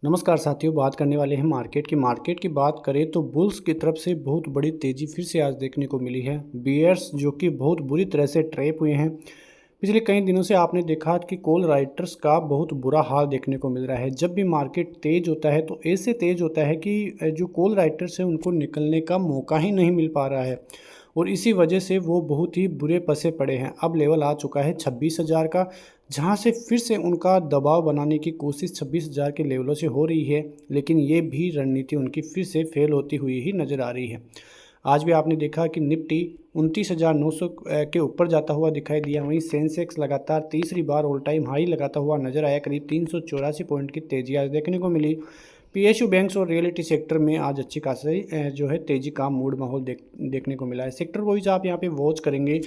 नमस्कार साथियों, बात करने वाले हैं मार्केट की बात करें तो बुल्स की तरफ से बहुत बड़ी तेज़ी फिर से आज देखने को मिली है। बियर्स जो कि बहुत बुरी तरह से ट्रैप हुए हैं। पिछले कई दिनों से आपने देखा कि कॉल राइटर्स का बहुत बुरा हाल देखने को मिल रहा है। जब भी मार्केट तेज़ होता है तो ऐसे तेज़ होता है कि जो कॉल राइटर्स हैं उनको निकलने का मौका ही नहीं मिल पा रहा है और इसी वजह से वो बहुत ही बुरे फंसे पड़े हैं। अब लेवल आ चुका है 26,000 का, जहां से फिर से उनका दबाव बनाने की कोशिश 26,000 के लेवलों से हो रही है, लेकिन ये भी रणनीति उनकी फिर से फेल होती हुई ही नज़र आ रही है। आज भी आपने देखा कि निफ्टी 29,900 के ऊपर जाता हुआ दिखाई दिया। वहीं सेंसेक्स लगातार तीसरी बार ऑल टाइम हाई लगाता हुआ नजर आया। करीब 384 पॉइंट की तेजी आज देखने को मिली। पीएसयू बैंक्स और रियलिटी सेक्टर में आज अच्छी खासी जो है तेजी का मूड माहौल देखने को मिला है। सेक्टर वाइज आप यहाँ पे वॉच करेंगे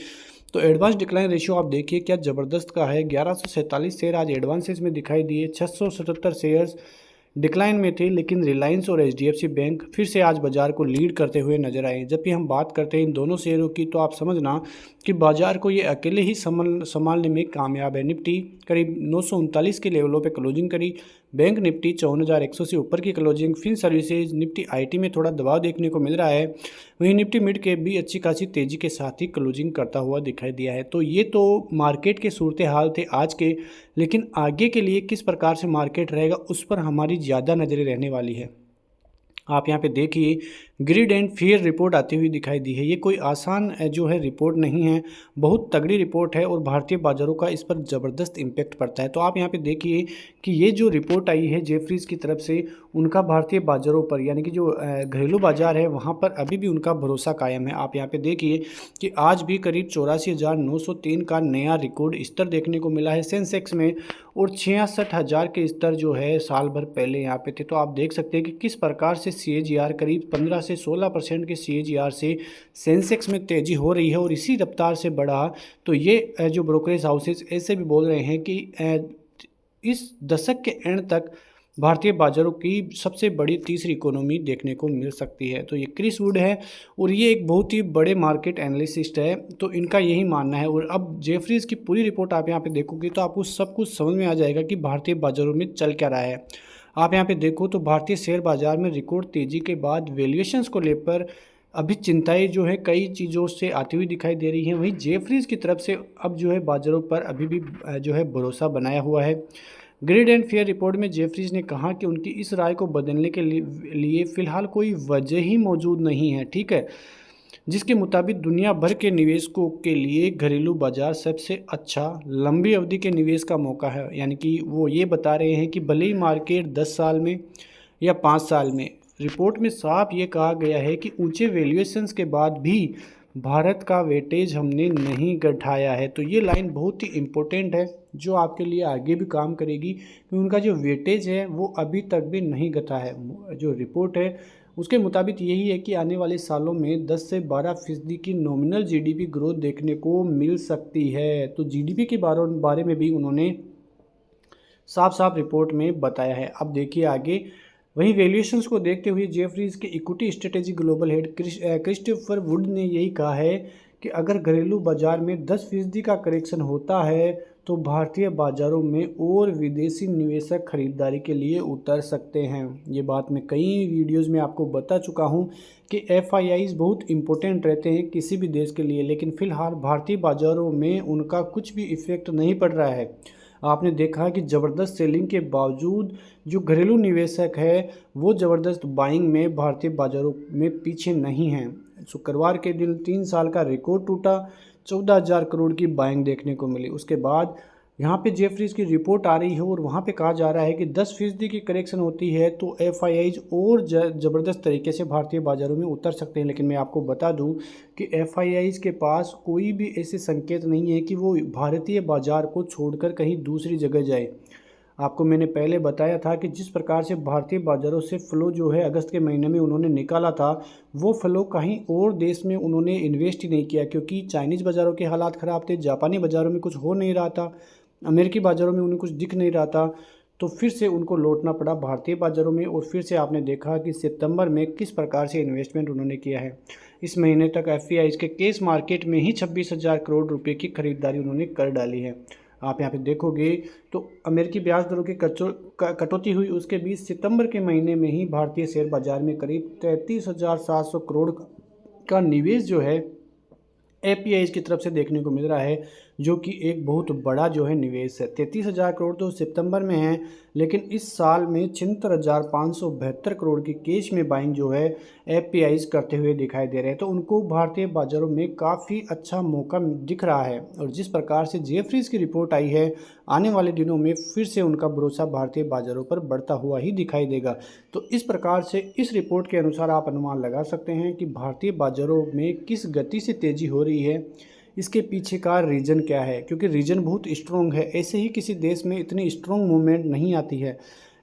तो एडवांस डिक्लाइन रेशियो आप देखिए क्या ज़बरदस्त का है। 1147 शेयर आज एडवांसेस में दिखाई दिए। 677 शेयर्स डिक्लाइन में थे, लेकिन रिलायंस और एचडीएफसी बैंक फिर से आज बाजार को लीड करते हुए नजर आए। जब भी हम बात करते हैं इन दोनों शेयरों की तो आप समझना कि बाजार को ये अकेले ही संभालने में कामयाब है। निफ्टी करीब 939 के लेवलों पे क्लोजिंग करी। बैंक निफ्टी 54,100 से ऊपर की closing. Fin services Nifty IT में थोड़ा दबाव देखने को मिल रहा है। वहीं निफ्टी मिड कैप भी अच्छी खासी तेजी के साथ ही क्लोजिंग करता हुआ दिखाई दिया है। तो ये तो मार्केट के सूरत हाल थे आज के, लेकिन आगे के लिए किस प्रकार से मार्केट रहेगा उस पर हमारी ज़्यादा नज़रें रहने वाली है। आप यहाँ पे देखिए ग्रिड एंड फियर रिपोर्ट आती हुई दिखाई दी है। ये कोई आसान जो है रिपोर्ट नहीं है, बहुत तगड़ी रिपोर्ट है और भारतीय बाजारों का इस पर ज़बरदस्त इम्पैक्ट पड़ता है। तो आप यहाँ पे देखिए कि ये जो रिपोर्ट आई है जेफरीज की तरफ से, उनका भारतीय बाजारों पर यानी कि जो घरेलू बाजार है वहाँ पर अभी भी उनका भरोसा कायम है। आप यहाँ पे देखिए कि आज भी करीब 84,903 का नया रिकॉर्ड स्तर देखने को मिला है सेंसेक्स में और 66,000 के स्तर जो है साल भर पहले यहाँ पे थे। तो आप देख सकते हैं कि किस प्रकार से सीएजीआर करीब 15 से 16% के सीएजीआर से सेंसेक्स में तेज़ी हो रही है और इसी रफ्तार से बढ़ा। तो ये जो ब्रोकरेज हाउसेस ऐसे भी बोल रहे हैं कि इस दशक के एंड तक भारतीय बाजारों की सबसे बड़ी तीसरी इकोनॉमी देखने को मिल सकती है। तो ये क्रिस वुड है और ये एक बहुत ही बड़े मार्केट एनालिस्ट है, तो इनका यही मानना है। और अब जेफरीज की पूरी रिपोर्ट आप यहाँ पे देखोगे तो आपको सब कुछ समझ में आ जाएगा कि भारतीय बाजारों में चल क्या रहा है। आप यहाँ पे देखो तो भारतीय शेयर बाजार में रिकॉर्ड तेजी के बाद वैल्यूएशंस को लेकर अभी चिंताएं जो है कई चीज़ों से आती हुई दिखाई दे रही हैं। वहीं जेफरीज की तरफ से अब जो है बाजारों पर अभी भी जो है भरोसा बनाया हुआ है। ग्रिड एंड फेयर रिपोर्ट में जेफरीज ने कहा कि उनकी इस राय को बदलने के लिए फिलहाल कोई वजह ही मौजूद नहीं है, ठीक है, जिसके मुताबिक दुनिया भर के निवेशकों के लिए घरेलू बाजार सबसे अच्छा लंबी अवधि के निवेश का मौका है। यानी कि वो ये बता रहे हैं कि भले ही मार्केट 10 साल में या 5 साल में, रिपोर्ट में साफ ये कहा गया है कि ऊंचे वैल्यूएशंस के बाद भी भारत का वेटेज हमने नहीं घटाया है। तो ये लाइन बहुत ही इम्पोर्टेंट है जो आपके लिए आगे भी काम करेगी कि उनका जो वेटेज है वो अभी तक भी नहीं घटा है। जो रिपोर्ट है उसके मुताबिक यही है कि आने वाले सालों में 10 से 12% की नॉमिनल जीडीपी ग्रोथ देखने को मिल सकती है। तो जीडीपी के बारे में भी उन्होंने साफ साफ रिपोर्ट में बताया है। अब देखिए आगे, वहीं वैल्यूएशंस को देखते हुए जेफरीज के equity strategy global head Christopher would ने यही कहा है कि अगर घरेलू बाजार में 10% का करेक्शन होता है तो भारतीय बाजारों में और विदेशी निवेशक खरीदारी के लिए उतर सकते हैं। ये बात मैं कई वीडियोस में आपको बता चुका हूं कि एफआईआईज बहुत इंपॉर्टेंट रहते हैं किसी भी देश के लिए, लेकिन फ़िलहाल भारतीय बाज़ारों में उनका कुछ भी इफ़ेक्ट नहीं पड़ रहा है। आपने देखा कि ज़बरदस्त सेलिंग के बावजूद जो घरेलू निवेशक है वो ज़बरदस्त बाइंग में भारतीय बाज़ारों में पीछे नहीं हैं। शुक्रवार के दिन 3 साल का रिकॉर्ड टूटा, 14,000 करोड़ की बाइंग देखने को मिली। उसके बाद यहाँ पे जेफरीज की रिपोर्ट आ रही है और वहाँ पे कहा जा रहा है कि 10% की करेक्शन होती है तो एफआईआईज और ज़बरदस्त तरीके से भारतीय बाज़ारों में उतर सकते हैं। लेकिन मैं आपको बता दूं कि एफआईआईज के पास कोई भी ऐसे संकेत नहीं है कि वो भारतीय बाज़ार को छोड़कर कहीं दूसरी जगह जाए। आपको मैंने पहले बताया था कि जिस प्रकार से भारतीय बाज़ारों से फ़्लो जो है अगस्त के महीने में उन्होंने निकाला था, वो फ़्लो कहीं और देश में उन्होंने इन्वेस्ट ही नहीं किया, क्योंकि चाइनीज़ बाज़ारों के हालात ख़राब थे, जापानी बाज़ारों में कुछ हो नहीं रहा था, अमेरिकी बाज़ारों में उन्हें कुछ दिख नहीं रहा था। तो फिर से उनको लौटना पड़ा भारतीय बाज़ारों में और फिर से आपने देखा कि सितंबर में किस प्रकार से इन्वेस्टमेंट उन्होंने किया है। इस महीने तक एफआईआईज के केस मार्केट में ही 26,000 करोड़ रुपए की खरीदारी उन्होंने कर डाली है। आप यहाँ पे देखोगे तो अमेरिकी ब्याज दरों की कटौती हुई, उसके बीच सितंबर के महीने में ही भारतीय शेयर बाजार में करीब 33,700 करोड़ का निवेश जो है एपीआई की तरफ से देखने को मिल रहा है, जो कि एक बहुत बड़ा जो है निवेश है। 33,000 करोड़ तो सितंबर में है, लेकिन इस साल में 76,572 करोड़ की कैश में बाइंग जो है एपीआई करते हुए दिखाई दे रहे हैं। तो उनको भारतीय बाजारों में काफ़ी अच्छा मौका दिख रहा है। और जिस प्रकार से जेफरीज की रिपोर्ट आई है, आने वाले दिनों में फिर से उनका भरोसा भारतीय बाजारों पर बढ़ता हुआ ही दिखाई देगा। तो इस प्रकार से इस रिपोर्ट के अनुसार आप अनुमान लगा सकते हैं कि भारतीय बाजारों में किस गति से तेज़ी हो रही है, इसके पीछे का रीज़न क्या है, क्योंकि रीज़न बहुत स्ट्रॉन्ग है। ऐसे ही किसी देश में इतनी स्ट्रॉन्ग मूवमेंट नहीं आती है।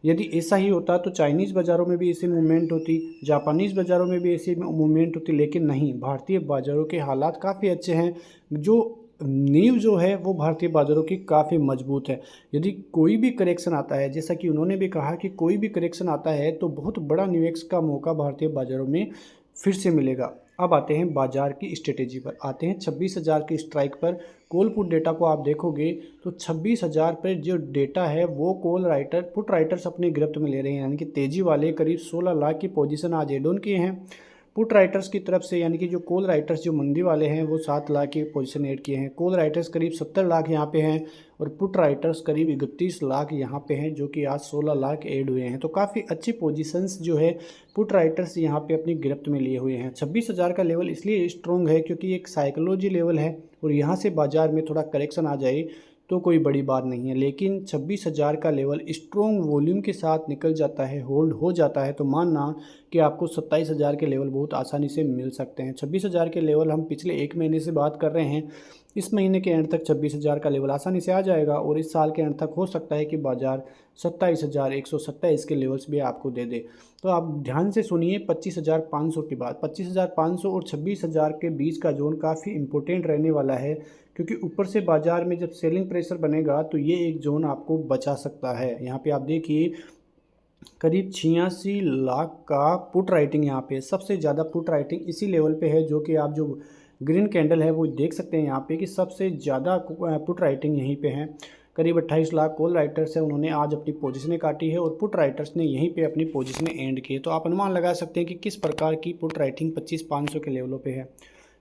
यदि ऐसा ही होता तो चाइनीज़ बाज़ारों में भी ऐसी मूवमेंट होती, जापानीज़ बाज़ारों में भी ऐसी मूवमेंट होती, लेकिन नहीं, भारतीय बाज़ारों के हालात काफ़ी अच्छे हैं। जो नींव जो है वो भारतीय बाज़ारों की काफ़ी मजबूत है। यदि कोई भी करेक्शन आता है, जैसा कि उन्होंने भी कहा कि कोई भी करेक्शन आता है तो बहुत बड़ा निवेश का मौका भारतीय बाज़ारों में फिर से मिलेगा। अब आते हैं बाजार की स्ट्रेटेजी पर, आते हैं 26,000 की स्ट्राइक पर। कॉल पुट डेटा को आप देखोगे तो 26,000 पर जो डेटा है वो पुट राइटर्स अपने गिरफ्त में ले रहे हैं, यानी कि तेज़ी वाले करीब 16 लाख की पोजीशन आज एड ऑन किए हैं। पुट राइटर्स की तरफ से, यानी कि जो कॉल राइटर्स जो मंदी वाले हैं वो 7 लाख की पोजीशन ऐड किए हैं। कॉल राइटर्स करीब 70 लाख यहाँ पे हैं और पुट राइटर्स करीब 31 लाख यहाँ पे हैं, जो कि आज 16 लाख ऐड हुए हैं। तो काफ़ी अच्छी पोजीशंस जो है पुट राइटर्स यहाँ पे अपनी गिरफ्त में लिए हुए हैं। 26,000 का लेवल इसलिए स्ट्रॉन्ग है क्योंकि एक साइकोलॉजी लेवल है और यहाँ से बाजार में थोड़ा करेक्शन आ जाए तो कोई बड़ी बात नहीं है। लेकिन 26,000 का लेवल स्ट्रॉन्ग वॉल्यूम के साथ निकल जाता है, होल्ड हो जाता है, तो मानना कि आपको 27,000 के लेवल बहुत आसानी से मिल सकते हैं। 26,000 के लेवल हम पिछले एक महीने से बात कर रहे हैं, इस महीने के एंड तक 26,000 का लेवल आसानी से आ जाएगा और इस साल के एंड तक हो सकता है कि बाजार 27,127 के लेवल्स भी आपको दे दे। तो आप ध्यान से सुनिए 25,500 की बात। 25,500 और 26,000 के बीच का जोन काफ़ी इंपॉर्टेंट रहने वाला है, क्योंकि ऊपर से बाजार में जब सेलिंग प्रेशर बनेगा तो ये एक जोन आपको बचा सकता है। यहाँ पे आप देखिए करीब 86 लाख का पुट राइटिंग, यहाँ पे सबसे ज़्यादा पुट राइटिंग इसी लेवल पे है, जो कि आप जो ग्रीन कैंडल है वो देख सकते हैं यहाँ पे कि सबसे ज़्यादा पुट राइटिंग यहीं पे है। करीब 28 लाख कॉल राइटर्स है, उन्होंने आज अपनी पोजीशनें काटी है और पुट राइटर्स ने यहीं पे अपनी पोजीशनें एंड की है। तो आप अनुमान लगा सकते हैं कि किस प्रकार की पुट राइटिंग 25,500 के लेवलों पे है।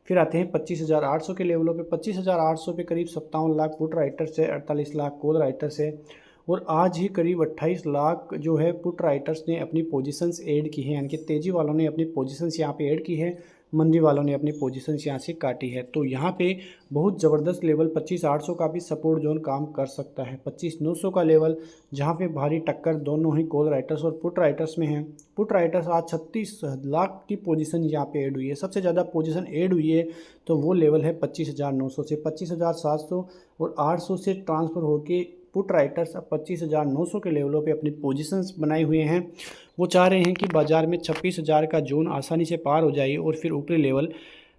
फिर आते हैं 25,800 के लेवलों पे। 25,800 पे करीब 57 लाख पुट राइटर्स है, 48 लाख कॉल राइटर्स है और आज ही करीब 28 लाख जो है पुट राइटर्स ने अपनी पोजीशंस ऐड की हैं, यानी कि तेज़ी वालों ने अपनी पोजीशंस यहाँ पे ऐड की है, मंदी वालों ने अपनी पोजीशंस यहाँ से काटी है। तो यहाँ पे बहुत ज़बरदस्त लेवल 25,800 का भी सपोर्ट जोन काम कर सकता है। 25,900 का लेवल, जहाँ पे भारी टक्कर दोनों ही कॉल राइटर्स और पुट राइटर्स में है। पुट राइटर्स आज 36 लाख की पोजीशन यहाँ पे ऐड हुई है, सबसे ज़्यादा पोजीशन ऐड हुई है, तो वो लेवल है 25,900 से। 25,700 और 800 से ट्रांसफ़र होके पुट राइटर्स अब 25,900 के लेवलों पे अपनी पोजीशंस बनाए हुए हैं। वो चाह रहे हैं कि बाज़ार में 26,000 का जोन आसानी से पार हो जाए और फिर ऊपरी लेवल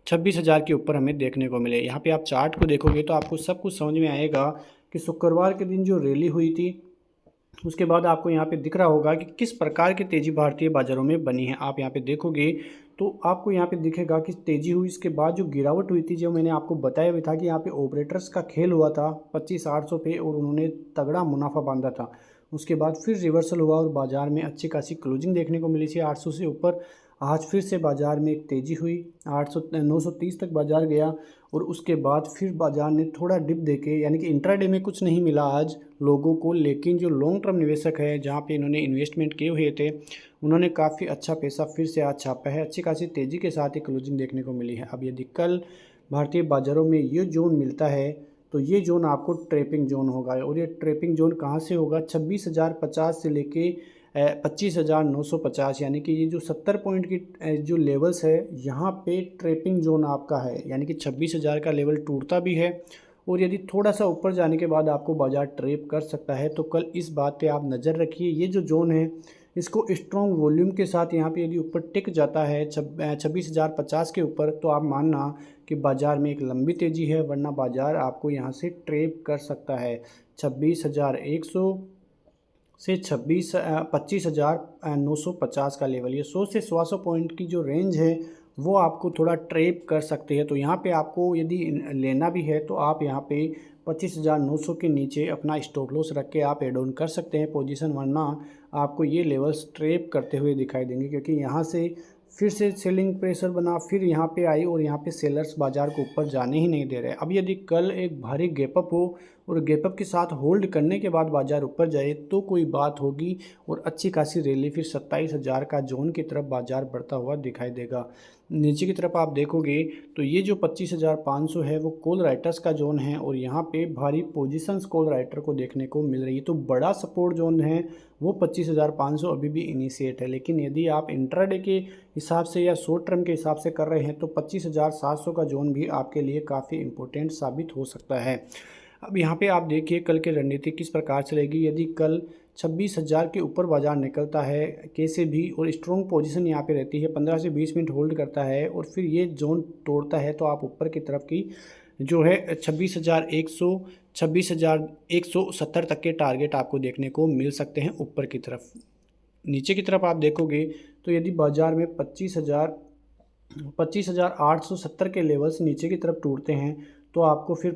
26,000 के ऊपर हमें देखने को मिले। यहाँ पे आप चार्ट को देखोगे तो आपको सब कुछ समझ में आएगा कि शुक्रवार के दिन जो रैली हुई थी उसके बाद आपको यहाँ पे दिख रहा होगा कि किस प्रकार की तेज़ी भारतीय बाज़ारों में बनी है। आप यहाँ पे देखोगे तो आपको यहाँ पे दिखेगा कि तेज़ी हुई, इसके बाद जो गिरावट हुई थी, जो मैंने आपको बताया भी था कि यहाँ पे ऑपरेटर्स का खेल हुआ था 25,800 पे और उन्होंने तगड़ा मुनाफा बांधा था। उसके बाद फिर रिवर्सल हुआ और बाज़ार में अच्छी खासी क्लोजिंग देखने को मिली थी 800 से ऊपर। आज फिर से बाज़ार में एक तेज़ी हुई, 930 तक बाज़ार गया और उसके बाद फिर बाज़ार ने थोड़ा डिप देके, यानी कि इंट्राडे में कुछ नहीं मिला आज लोगों को, लेकिन जो लॉन्ग टर्म निवेशक है जहाँ पे इन्होंने इन्वेस्टमेंट किए हुए थे उन्होंने काफ़ी अच्छा पैसा फिर से आज छापा है। अच्छी खासी तेज़ी के साथ ही क्लोजिंग देखने को मिली है। अब यदि कल भारतीय बाज़ारों में ये जोन मिलता है तो ये जोन आपको ट्रैपिंग जोन होगा और ये ट्रैपिंग जोन कहाँ से होगा, 26,050 से लेके 25,950, यानी कि ये जो 70 पॉइंट की जो लेवल्स है यहाँ पे ट्रैपिंग जोन आपका है, यानी कि 26,000 का लेवल टूटता भी है और यदि थोड़ा सा ऊपर जाने के बाद आपको बाजार ट्रैप कर सकता है। तो कल इस बात पे आप नज़र रखिए, ये जो जोन है इसको स्ट्रॉन्ग वॉल्यूम के साथ यहाँ पे यदि ऊपर टिक जाता है 26,050 के ऊपर, तो आप मानना कि बाज़ार में एक लंबी तेज़ी है, वरना बाज़ार आपको यहाँ से ट्रैप कर सकता है 26,100 से 25,950 का लेवल। ये 100 से 125 पॉइंट की जो रेंज है वो आपको थोड़ा ट्रैप कर सकते हैं। तो यहाँ पे आपको यदि लेना भी है तो आप यहाँ पे 25,900 के नीचे अपना स्टॉप लॉस रख के आप एड ऑन कर सकते हैं पोजीशन, वरना आपको ये लेवल्स ट्रैप करते हुए दिखाई देंगे, क्योंकि यहाँ से फिर से सेलिंग प्रेशर बना, फिर यहाँ पे आई और यहाँ पे सेलर्स बाज़ार को ऊपर जाने ही नहीं दे रहे। अब यदि कल एक भारी गैपअप हो और गैपअप के साथ होल्ड करने के बाद बाज़ार ऊपर जाए तो कोई बात होगी और अच्छी खासी रैली, फिर 27,000 का जोन की तरफ बाज़ार बढ़ता हुआ दिखाई देगा। नीचे की तरफ आप देखोगे तो ये जो 25,500 है वो कॉल राइटर्स का जोन है और यहाँ पे भारी पोजीशंस कॉल राइटर को देखने को मिल रही है। तो बड़ा सपोर्ट जोन है वो 25,500 अभी भी इनिशिएट है, लेकिन यदि आप इंट्राडे के हिसाब से या शॉर्ट टर्म के हिसाब से कर रहे हैं तो 25,700 का जोन भी आपके लिए काफ़ी इम्पोर्टेंट साबित हो सकता है। अब यहाँ पे आप देखिए कल की रणनीति किस प्रकार चलेगी। यदि कल 26,000 के ऊपर बाज़ार निकलता है कैसे भी और स्ट्रॉन्ग पोजीशन यहाँ पे रहती है, 15 से 20 मिनट होल्ड करता है और फिर ये जोन तोड़ता है, तो आप ऊपर की तरफ की जो है 26,100 26,170 तक के टारगेट आपको देखने को मिल सकते हैं ऊपर की तरफ। नीचे की तरफ आप देखोगे तो यदि बाज़ार में 25,870 के लेवल्स नीचे की तरफ टूटते हैं तो आपको फिर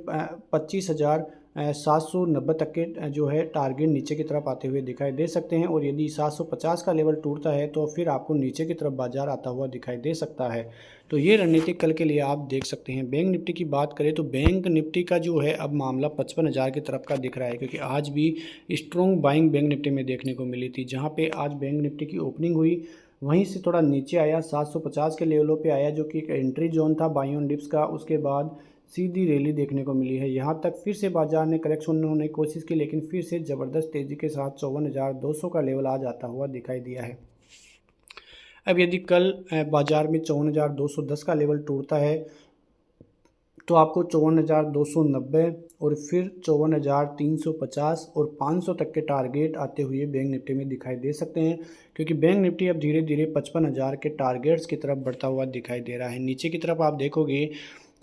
25,790 तक के जो है टारगेट नीचे की तरफ आते हुए दिखाई दे सकते हैं। और यदि 750 का लेवल टूटता है तो फिर आपको नीचे की तरफ बाजार आता हुआ दिखाई दे सकता है। तो ये रणनीति कल के लिए आप देख सकते हैं। बैंक निफ्टी की बात करें तो बैंक निफ्टी का जो है अब मामला 55,000 की तरफ का दिख रहा है, क्योंकि आज भी स्ट्रॉन्ग बाइंग बैंक निफ्टी में देखने को मिली थी। जहाँ पे आज बैंक निफ्टी की ओपनिंग हुई वहीं से थोड़ा नीचे आया, 750 के लेवलों पे आया जो कि एक एंट्री जोन था बाई ऑन डिप्स का। उसके बाद सीधी रैली देखने को मिली है। यहाँ तक फिर से बाजार ने करेक्शन होने की कोशिश की, लेकिन फिर से ज़बरदस्त तेज़ी के साथ 54,200 का लेवल आज आता हुआ दिखाई दिया है। अब यदि कल बाजार में 54,210 का लेवल टूटता है तो आपको 54,290 और फिर 54,350 और 500 तक के टारगेट आते हुए बैंक निफ्टी में दिखाई दे सकते हैं, क्योंकि बैंक निफ्टी अब धीरे धीरे 55,000 के टारगेट्स की तरफ बढ़ता हुआ दिखाई दे रहा है। नीचे की तरफ आप देखोगे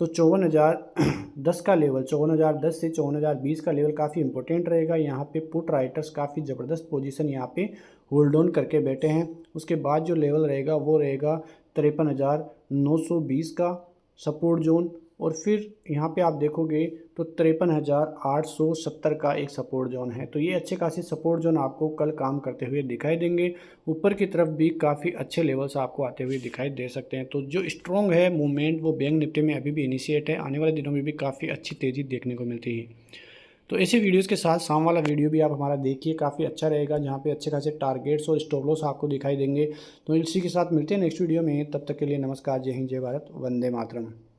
तो 54,010 का लेवल, 54,010 से 54,020 का लेवल काफ़ी इंपॉर्टेंट रहेगा। यहाँ पे पुट राइटर्स काफ़ी ज़बरदस्त पोजीशन यहाँ पे होल्ड ऑन करके बैठे हैं। उसके बाद जो लेवल रहेगा वो रहेगा 53,920 का सपोर्ट जोन और फिर यहाँ पे आप देखोगे तो 53,870 का एक सपोर्ट जोन है। तो ये अच्छे खासे सपोर्ट जोन आपको कल काम करते हुए दिखाई देंगे। ऊपर की तरफ भी काफ़ी अच्छे लेवल्स आपको आते हुए दिखाई दे सकते हैं। तो जो स्ट्रॉन्ग है मूवमेंट वो बैंक निफ्टी में अभी भी इनिशिएट है, आने वाले दिनों में भी काफ़ी अच्छी तेज़ी देखने को मिलती है। तो ऐसे वीडियोस के साथ शाम वाला वीडियो भी आप हमारा देखिए, काफ़ी अच्छा रहेगा, जहाँ पे अच्छे खासे टारगेट्स और स्टॉप लॉस आपको दिखाई देंगे। तो इसी के साथ मिलते हैं नेक्स्ट वीडियो में, तब तक के लिए नमस्कार, जय हिंद, जय भारत, वंदे मातरम।